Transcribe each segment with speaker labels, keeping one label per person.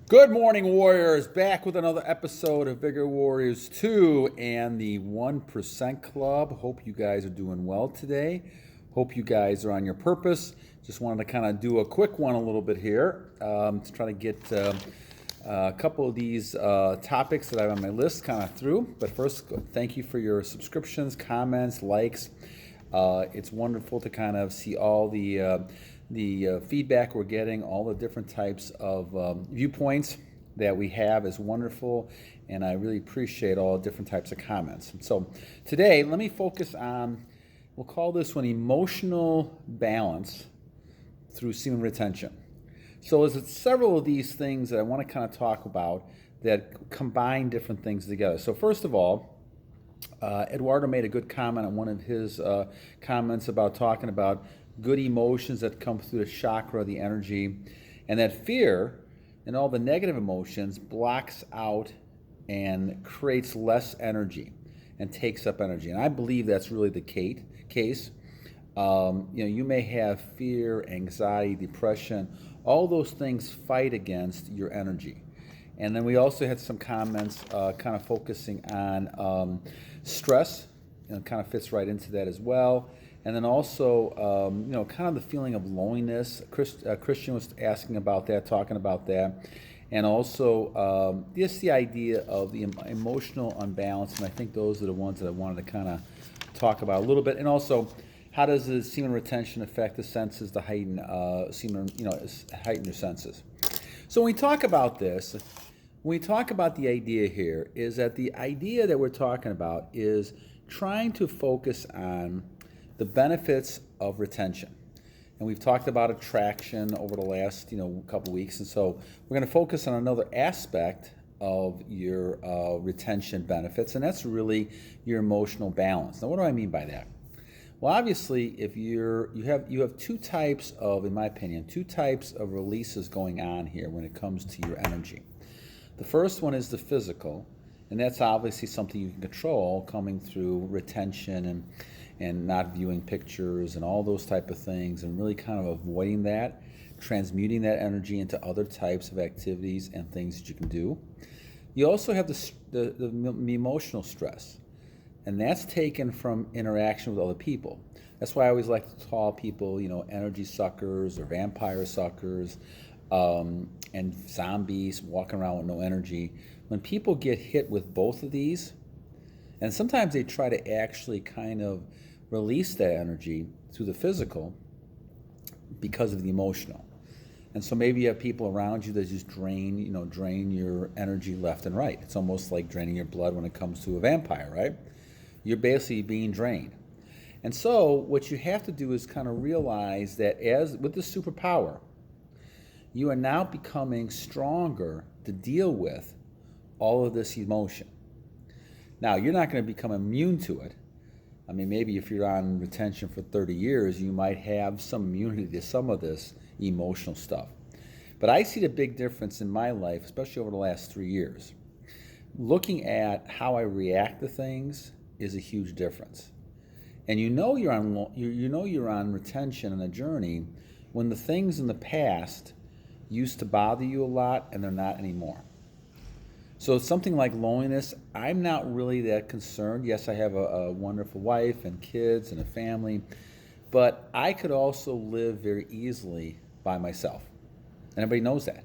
Speaker 1: Good morning, Warriors. Back with another episode of Vigor Warriors 2 and the 1% Club. Hope you guys are doing well today. Hope you guys are on your purpose. Just wanted to kind of do a quick one a little bit here to try to get a couple of these topics that I have on my list kind of through. But first, thank you for your subscriptions, comments, likes. It's wonderful to kind of see all the feedback we're getting, all the different types of viewpoints that we have is wonderful, and I really appreciate all the different types of comments. So today, let me focus on, we'll call this one emotional balance through semen retention. So there's several of these things that I want to kind of talk about that combine different things together. So first of all, Eduardo made a good comment on one of his comments about talking about good emotions that come through the chakra, the energy, and that fear and all the negative emotions blocks out and creates less energy and takes up energy. And I believe that's really the case. You may have fear, anxiety, depression, all those things fight against your energy. And then we also had some comments kind of focusing on stress, and it kind of fits right into that as well. And then also, kind of the feeling of loneliness. Christian was asking about that, talking about that. And also just the idea of the emotional unbalance. And I think those are the ones that I wanted to kind of talk about a little bit. And also, how does the semen retention affect the senses, the heighten heighten your senses? So when we talk about this, when we talk about the idea here, is that the idea that we're talking about is trying to focus on the benefits of retention. And we've talked about attraction over the last couple weeks, and so we're going to focus on another aspect of your retention benefits, and that's really your emotional balance. Now, what do I mean by that? Well, obviously, if you have two types of, in my opinion, two types of releases going on here when it comes to your energy. The first one is the physical, and that's obviously something you can control, coming through retention and not viewing pictures and all those type of things, and really kind of avoiding that, transmuting that energy into other types of activities and things that you can do. You also have the emotional stress, and that's taken from interaction with other people. That's why I always like to call people, energy suckers or vampire suckers, and zombies walking around with no energy. When people get hit with both of these, and sometimes they try to actually kind of release that energy through the physical because of the emotional. And so maybe you have people around you that just drain your energy left and right. It's almost like draining your blood when it comes to a vampire, right? You're basically being drained. And so what you have to do is kind of realize that as with the superpower, you are now becoming stronger to deal with all of this emotion. Now, you're not going to become immune to it. I mean, maybe if you're on retention for 30 years, you might have some immunity to some of this emotional stuff. But I see the big difference in my life, especially over the last 3 years. Looking at how I react to things is a huge difference. And you're on retention and a journey when the things in the past used to bother you a lot and they're not anymore. So something like loneliness, I'm not really that concerned. Yes, I have a wonderful wife and kids and a family, but I could also live very easily by myself. And everybody knows that.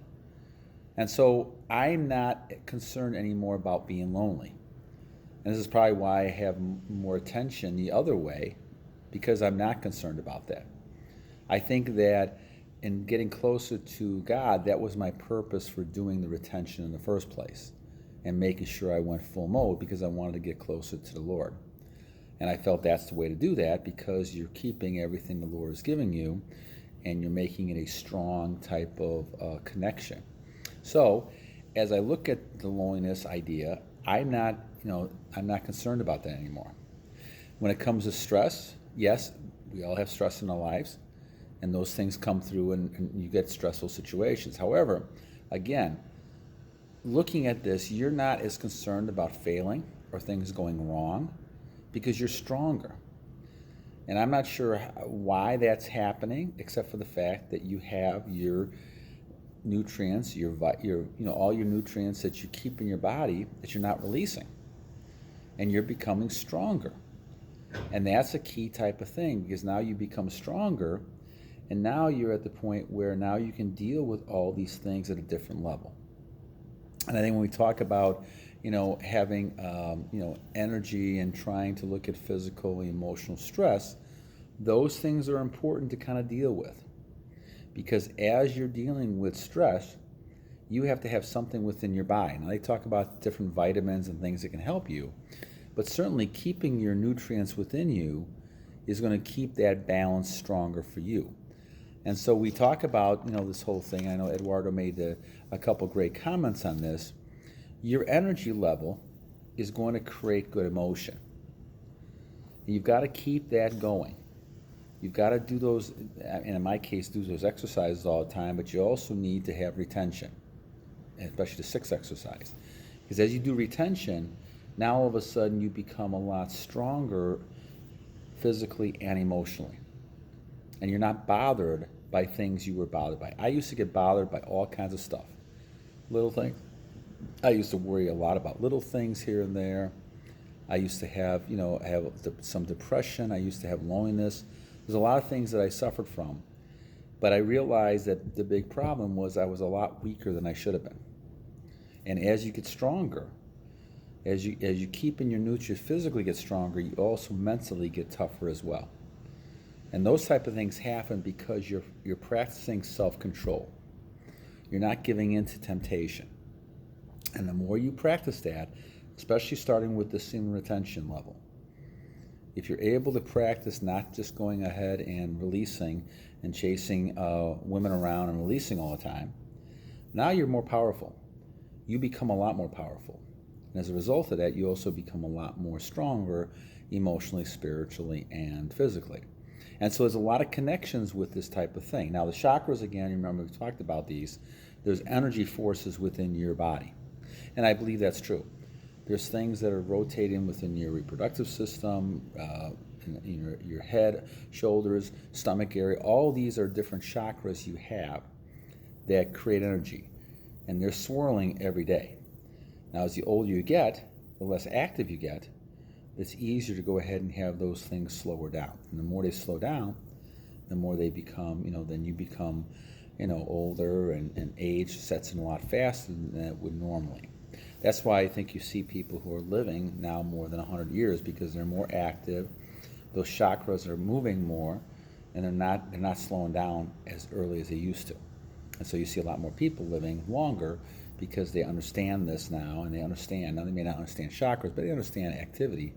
Speaker 1: And so I'm not concerned anymore about being lonely. And this is probably why I have more attention the other way, because I'm not concerned about that. I think that in getting closer to God, that was my purpose for doing the retention in the first place, and making sure I went full mode because I wanted to get closer to the Lord. And I felt that's the way to do that, because you're keeping everything the Lord is giving you and you're making it a strong type of connection. So as I look at the loneliness idea, I'm not concerned about that anymore. When it comes to stress, yes, we all have stress in our lives, and those things come through and you get stressful situations. However, again, looking at this, you're not as concerned about failing or things going wrong because you're stronger. And I'm not sure why that's happening, except for the fact that you have your nutrients, all your nutrients that you keep in your body that you're not releasing, and you're becoming stronger. And that's a key type of thing, because now you become stronger, and now you're at the point where now you can deal with all these things at a different level. And I think when we talk about, having, energy and trying to look at physical and emotional stress, those things are important to kind of deal with. Because as you're dealing with stress, you have to have something within your body. Now, they talk about different vitamins and things that can help you, but certainly keeping your nutrients within you is going to keep that balance stronger for you. And so we talk about, this whole thing. I know Eduardo made a couple great comments on this. Your energy level is going to create good emotion. You've got to keep that going. You've got to do those, and in my case, do those exercises all the time, but you also need to have retention, especially the 6 exercise. Because as you do retention, now all of a sudden you become a lot stronger physically and emotionally. And you're not bothered by things you were bothered by. I used to get bothered by all kinds of stuff. Little things. I used to worry a lot about little things here and there. I used to have, some depression. I used to have loneliness. There's a lot of things that I suffered from. But I realized that the big problem was I was a lot weaker than I should have been. And as you get stronger, as you keep in your nutrients, physically get stronger, you also mentally get tougher as well. And those type of things happen because you're practicing self-control. You're not giving in to temptation. And the more you practice that, especially starting with the semen retention level, if you're able to practice not just going ahead and releasing and chasing women around and releasing all the time, now you're more powerful. You become a lot more powerful. And as a result of that, you also become a lot more stronger emotionally, spiritually, and physically. And so there's a lot of connections with this type of thing. Now the chakras, again, remember we talked about these, there's energy forces within your body. And I believe that's true. There's things that are rotating within your reproductive system, in your head, shoulders, stomach area. All these are different chakras you have that create energy. And they're swirling every day. Now, as the older you get, the less active you get, it's easier to go ahead and have those things slower down. And the more they slow down, the more they become, then you become, older, and age sets in a lot faster than it would normally. That's why I think you see people who are living now more than 100 years, because they're more active, those chakras are moving more, and they're not slowing down as early as they used to. And so you see a lot more people living longer because they understand this now, and now they may not understand chakras, but they understand activity.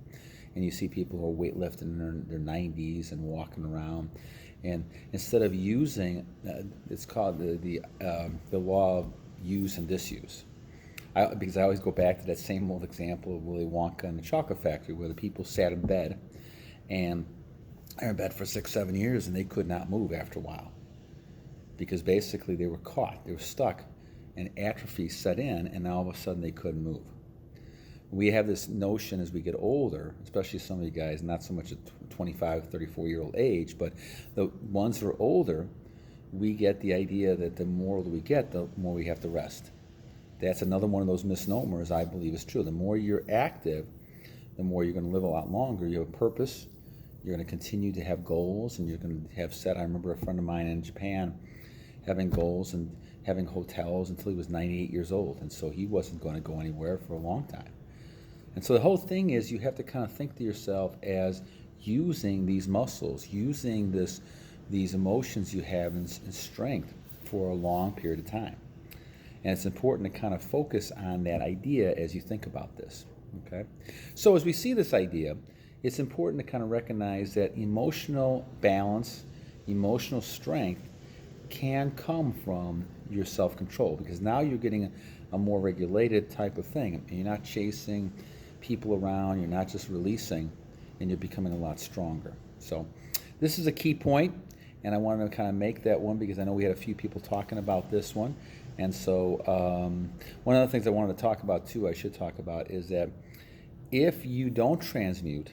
Speaker 1: And you see people who are weightlifting in their 90s and walking around, and instead of using, it's called the law of use and disuse. Because I always go back to that same old example of Willy Wonka and the chocolate factory, where the people sat in bed, and they were in bed for 6-7 years, and they could not move after a while, because basically they were caught, they were stuck, and atrophy set in, and now all of a sudden they couldn't move. We have this notion as we get older, especially some of you guys, not so much at 25, 34-year-old age, but the ones that are older, we get the idea that the more older we get, the more we have to rest. That's another one of those misnomers I believe is true. The more you're active, the more you're going to live a lot longer. You have a purpose. You're going to continue to have goals, and you're going to have set. I remember a friend of mine in Japan having goals and having hotels until he was 98 years old, and so he wasn't going to go anywhere for a long time. And so the whole thing is you have to kind of think to yourself as using these muscles, using these emotions you have in strength for a long period of time. And it's important to kind of focus on that idea as you think about this, okay? So as we see this idea, it's important to kind of recognize that emotional balance, emotional strength can come from your self-control, because now you're getting a more regulated type of thing. And you're not chasing people around, you're not just releasing, and you're becoming a lot stronger. So this is a key point, and I wanted to kind of make that one because I know we had a few people talking about this one. And so one of the things I wanted to talk about too, I should talk about, is that if you don't transmute,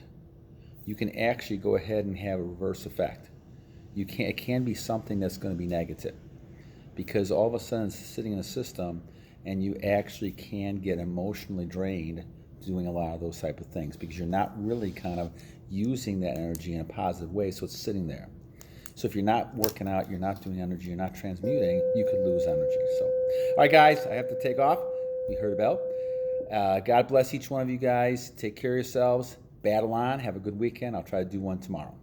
Speaker 1: you can actually go ahead and have a reverse effect. It can be something that's going to be negative. because all of a sudden it's sitting in the system, and you actually can get emotionally drained doing a lot of those type of things because you're not really kind of using that energy in a positive way, so it's sitting there. So if you're not working out, you're not doing energy, you're not transmuting, you could lose energy. So, all right, guys, I have to take off. You heard about. God bless each one of you guys. Take care of yourselves. Battle on. Have a good weekend. I'll try to do one tomorrow.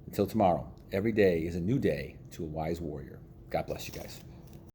Speaker 1: Until tomorrow, every day is a new day to a wise warrior. God bless you guys.